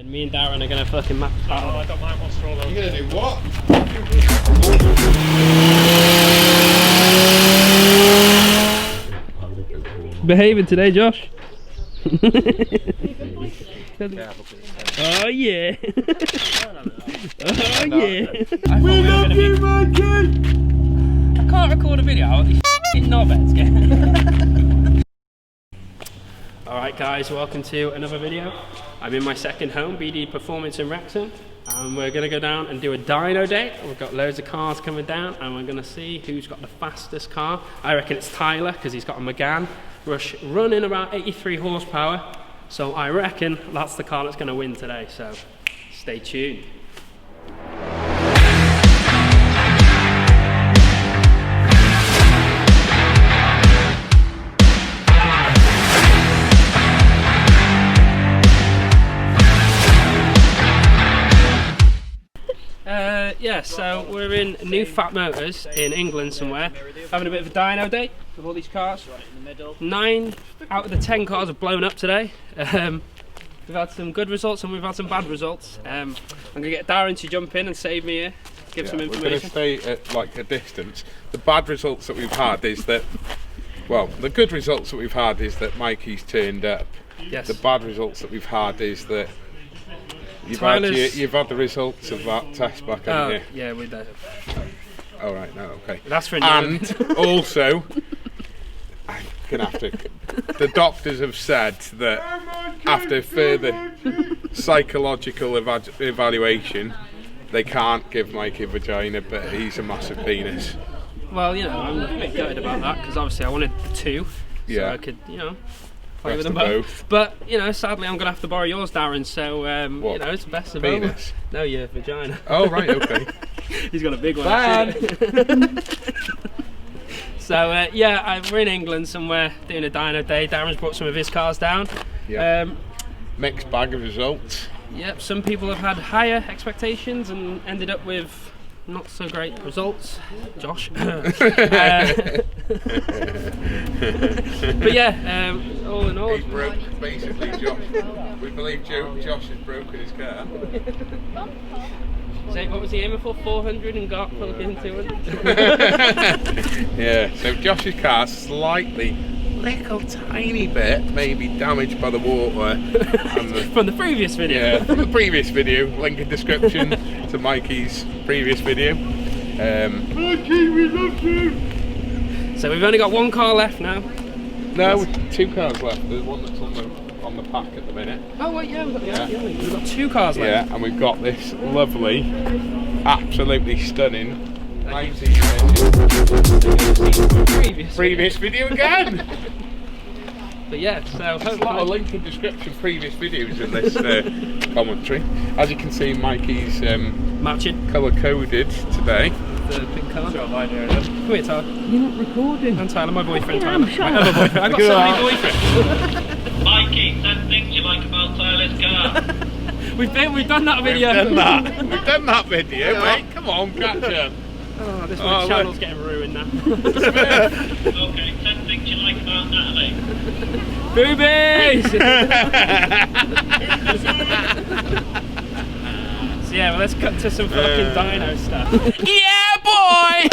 And me and Darren are gonna fucking map. Oh, I got my monster all over. You're gonna do what? Behaving today, Josh. Oh yeah. Oh yeah. We love you, Mikey! I can't record a video. I want these f***ing knobheads get. Alright guys, welcome to another video. I'm in my second home, BD Performance in Wrexham, and we're going to go down and do a dyno date. We've got loads of cars coming down and we're going to see who's got the fastest car. I reckon it's Tyler because he's got a Megane Rush running about 83 horsepower, so I reckon that's the car that's going to win today, so stay tuned. Yeah, so we're in New Fat Motors in England somewhere, having a bit of a dyno day with all these cars. 9 out of the 10 cars have blown up today. We've had some good results and we've had some bad results. I'm going to get Darren to jump in and save me here, give some information. We're going to stay at like a distance. The bad results that we've had is that, well, the good results that we've had is that Mikey's turned up. Yes. The bad results that we've had is that you've had the results of that test back, haven't you? Yeah, we do. Oh right, no, okay. That's for and also, I'm gonna have to. The doctors have said that after further psychological evaluation, they can't give Mikey a vagina, but he's a massive penis. Well, you know, I'm a bit gutted about that because obviously I wanted the 2, so I could, you know, play with them both. But you know, sadly, I'm gonna have to borrow yours, Darren. So you know, it's the best of both. Penis? No, your vagina. Oh right, okay. He's got a big one. So yeah, we're in England somewhere doing a dyno day. Darren's brought some of his cars down. Yeah. Mixed bag of results. Yep. Some people have had higher expectations and ended up with not so great results. Josh. But yeah, all in all, he's broke. Basically, Josh. We believe Josh has broken his car. So what was he aiming for? 400 and got fucking 200. Yeah. So Josh's car slightly, little tiny bit, maybe damaged by the water. And from the previous video. Yeah, from the previous video. Link in description to Mikey's previous video. Mikey, we love you. So we've only got 1 car left now. No, 2 cars left. There's one that's on the pack at the minute. Oh wait, yeah, we've got 2 cars left. Yeah, and we've got this lovely, absolutely stunning 19 previous video again. But yeah, so there's a lot of link in description previous videos in this commentary. As you can see, Mikey's matching colour coded today. The pink car. Come here, Tyler. You're not recording. I'm Tyler, my boyfriend. Tyler. My other boyfriend. I've got so many boyfriends. Mikey, 10 things you like about Tyler's car. We've done that video. We've done that video, mate. Come on, catch up. Oh, this channel's getting ruined now. Okay, 10 things you like about Natalie. Boobies! So yeah, well, let's cut to some fucking dyno stuff. Yeah, boy!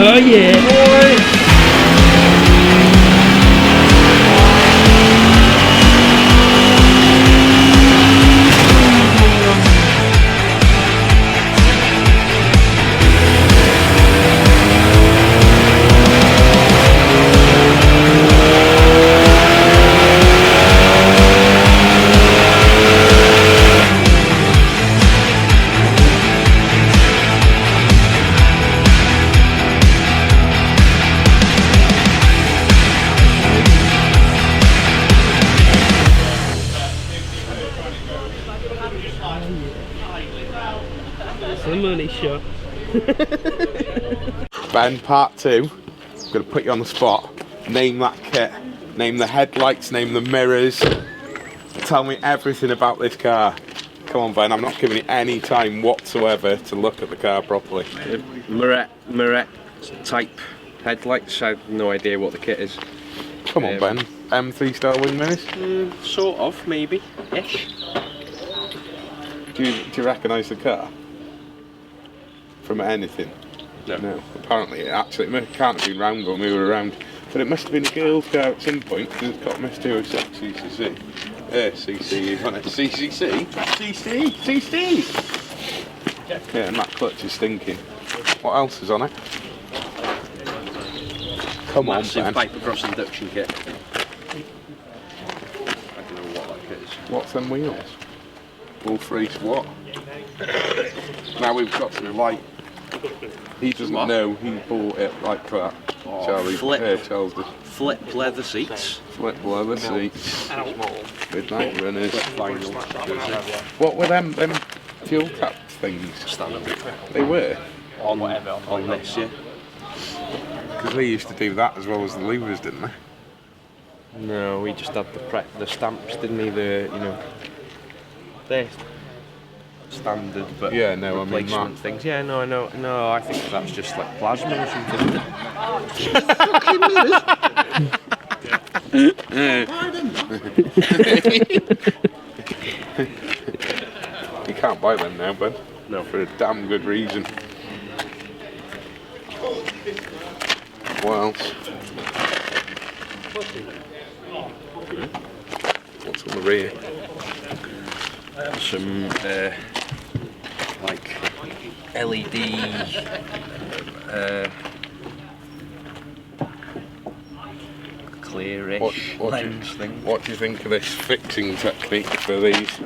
Oh yeah, boy! It's a money shot. Ben, part 2. I'm going to put you on the spot. Name that kit. Name the headlights, name the mirrors. Tell me everything about this car. Come on, Ben, I'm not giving you any time whatsoever to look at the car properly. Mirror type headlights. I have no idea what the kit is. Come on, Ben. M3 style wing mirrors? Sort of, maybe. Ish. Do you recognise the car? From anything? No. Apparently, it can't have been round when we were around. But it must have been a girl's car at some point because it's got Miss 206 CCC. CC on it. CCC? CC! Yeah, and that clutch is stinking. What else is on it? Come on, Massive Ben. Piper Cross induction kit. I don't know what that kit is. What's them wheels? Wolf Reese what? Now we've got to the light. He doesn't know he bought it like that. Oh, Charles did. Flip leather seats. Flip leather seats. Midnight runners. What were them fuel cap things? Standard. They were? On this, yeah. Because they used to do that as well as the levers, didn't they? No, we just had the stamps, didn't we? They're standard, but yeah, no, I mean replacement that. things. Yeah, no, I know. No, I think that's just like plasma or something. You can't buy them now, Ben. No, for a damn good reason. What else? What's on the rear? Some like LED clearish lens thing. What do you think of this fixing technique for these?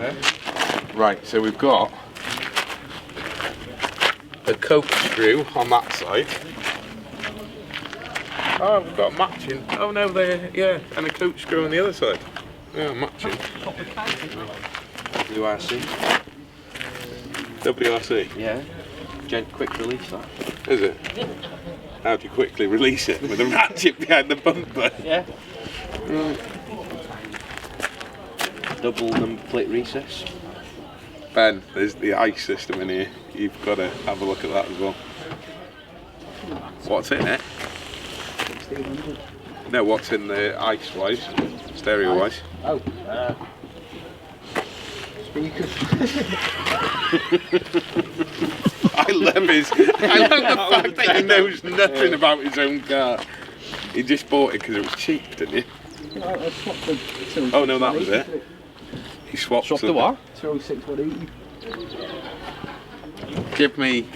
Right, so we've got a coke screw on that side. Oh, we've got a matching. Oh no, yeah, and a coke screw on the other side. Yeah, matching. WRC? Yeah. Quick release that. Is it? How do you quickly release it? With a ratchet behind the bumper? Yeah. Right. Double number plate recess. Ben, there's the ice system in here. You've got to have a look at that as well. What's in it? No, what's in the ice-wise? Stereo-wise? Oh, speakers. I love the fact that he knows nothing about his own car. He just bought it because it was cheap, didn't he? I swapped the 206 Oh no, that was it. He swapped the what? 206 180. Give me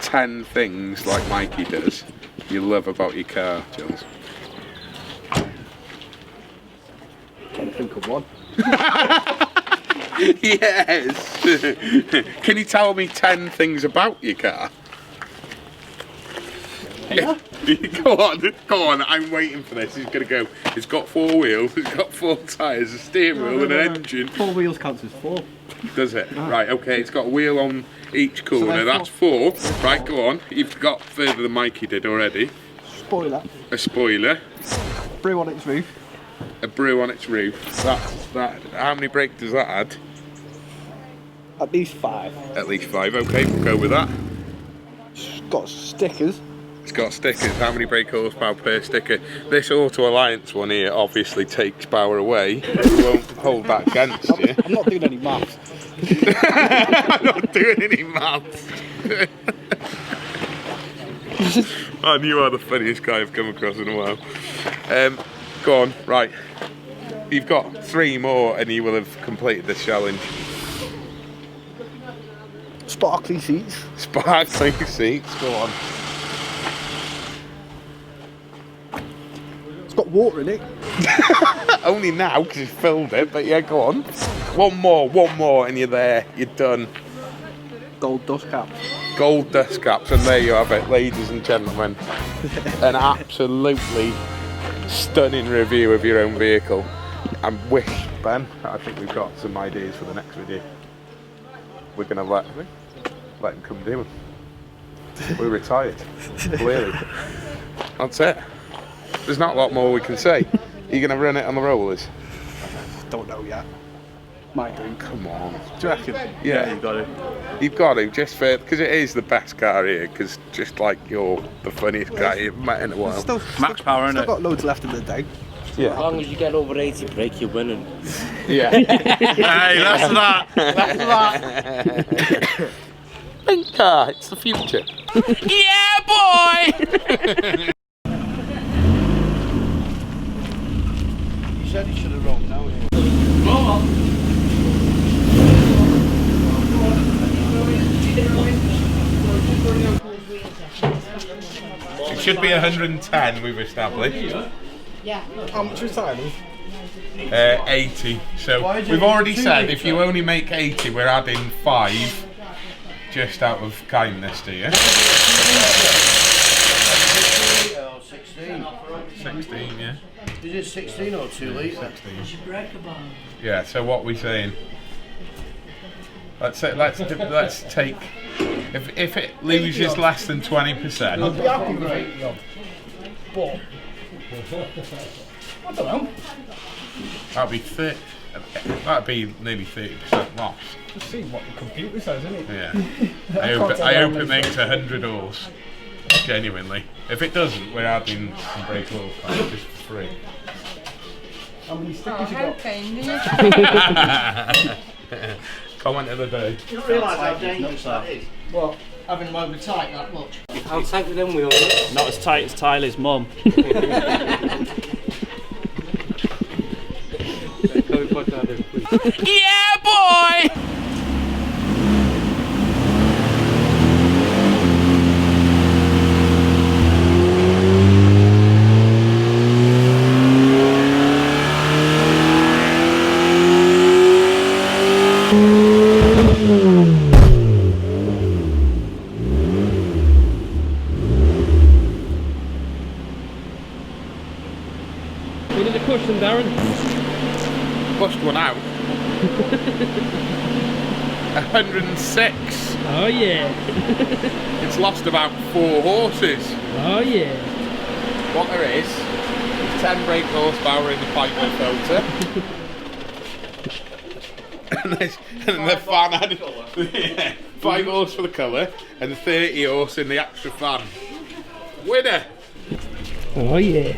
10 things like Mikey does you love about your car, Jules. Can't think of one. Yes! Can you tell me 10 things about your car? Yeah. Go on, I'm waiting for this. He's gonna go. It's got 4 wheels, it's got 4 tyres, a steering wheel and an engine. 4 wheels counts as 4. Does it? Right, okay, it's got a wheel on each corner, so that's 4. Right, go on. You've got further than Mikey did already. Spoiler. A spoiler. Brew on its roof. A brew on its roof. That. How many brakes does that add? At least 5. At least 5, okay, we'll go with that. It's got stickers. It's got stickers. How many brake horsepower per sticker? This Auto Alliance one here obviously takes power away. Won't hold that against you. I'm not doing any maths. I'm not doing any maths. Man, you are the funniest guy I've come across in a while. Go on, right. You've got 3 more and you will have completed this challenge. Sparkly seats. Sparkly seats, go on. It's got water in it. Only now because he's filled it, but yeah, go on. One more and you're there, you're done. Gold dust caps. Gold dust caps, and there you have it, ladies and gentlemen. An absolutely stunning review of your own vehicle. I wish, Ben, I think we've got some ideas for the next video. We're going to let him come do them. We're retired, clearly. That's it. There's not a lot more we can say. Are you going to run it on the rollers? Don't know yet. Might do. Come on. Do you reckon? Yeah, you got it. You've got to, just for, because it is the best car here, because just like you're the funniest guy you've met in a while. Max power, innit? Still got loads left in the day. Yeah. As long as you get over 80 brake, you're winning. Yeah. Hey, that's that. That's that. Think car, it's the future. Yeah, boy! You said he should have rolled now. It should be 110, we've established. How much was time? 80. So we've already said if you only make 80, we're adding 5 just out of kindness to you. 16. 16, yeah. Is it 16 or 2 litre? 16. Yeah, so what are we saying? Let's take if it loses less than 20%. I'd be happy with 80 odd. But I don't know. That'd be nearly 30% loss. Just see what the computer says, isn't it? Yeah. I hope it makes 100 oars. Genuinely. If it doesn't, we're adding some brake oil just for free. How many stickers you got? Comment of the day. You don't realise how dangerous that is. What? Having them over tight that much? How tight with them wheels? Not as tight as Tyler's mum. Yeah, boy! What did it cushion, Darren? Pushed one out. 106. Oh yeah. It's lost about 4 horses. Oh yeah. What there is 10 brake horsepower in the Piper filter. and the fan had 5 horse for the colour and 30 horse in the extra fan. Winner! Oh yeah.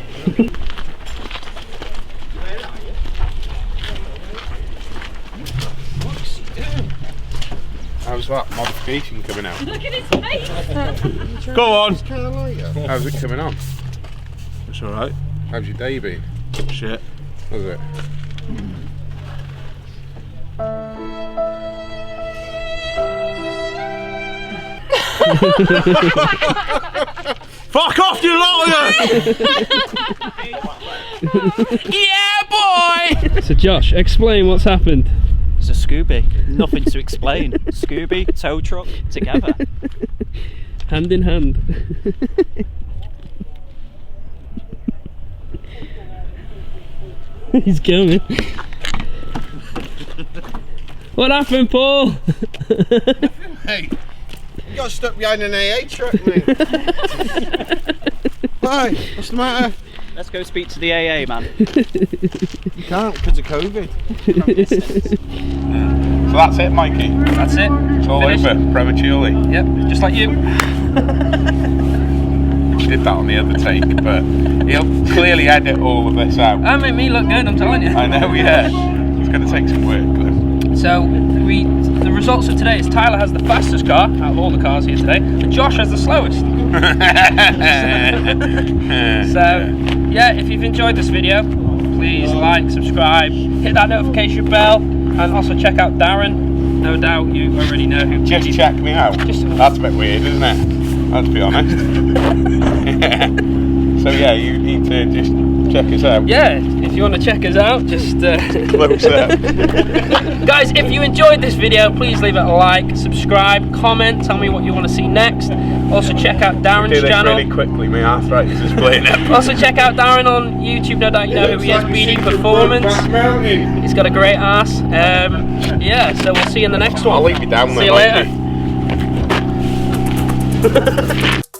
How's that modification coming out? Look at his face! Go on! How's it coming on? It's alright. How's your day been? Shit. Was it? Fuck off, you lot of you! Yeah, boy! So Josh, explain what's happened. It's a Scooby. Nothing to explain. Scooby, tow truck, together. Hand in hand. He's coming. What happened, Paul? Hey, you got stuck behind an AA truck, mate. Why? What's the matter? Let's go speak to the AA man. You can't because of COVID. So that's it, Mikey. That's it. It's all Finished. over prematurely. Yep, just like you. He did that on the other take, but he'll clearly edit all of this out. That made me look good, I'm telling you. I know, yeah. It's going to take some work, though. So, the results of today is Tyler has the fastest car out of all the cars here today, and Josh has the slowest. So, yeah, if you've enjoyed this video, please like, subscribe, hit that notification bell, and also check out Darren. No doubt you already know who. Just check me out. That's a bit weird, isn't it? Let's be honest. So yeah, you need to just check us out. Yeah, if you want to check us out, just Close up. guys, if you enjoyed this video, please leave it a like, subscribe, comment, tell me what you want to see next. Also check out Darren's Do this channel. really quickly, my arthritis is playing up. Also check out Darren on YouTube, no doubt you know who he is, BD Performance. He's got a great ass. Yeah, so we'll see you in the next one. I'll leave you down See there. you Mikey. later.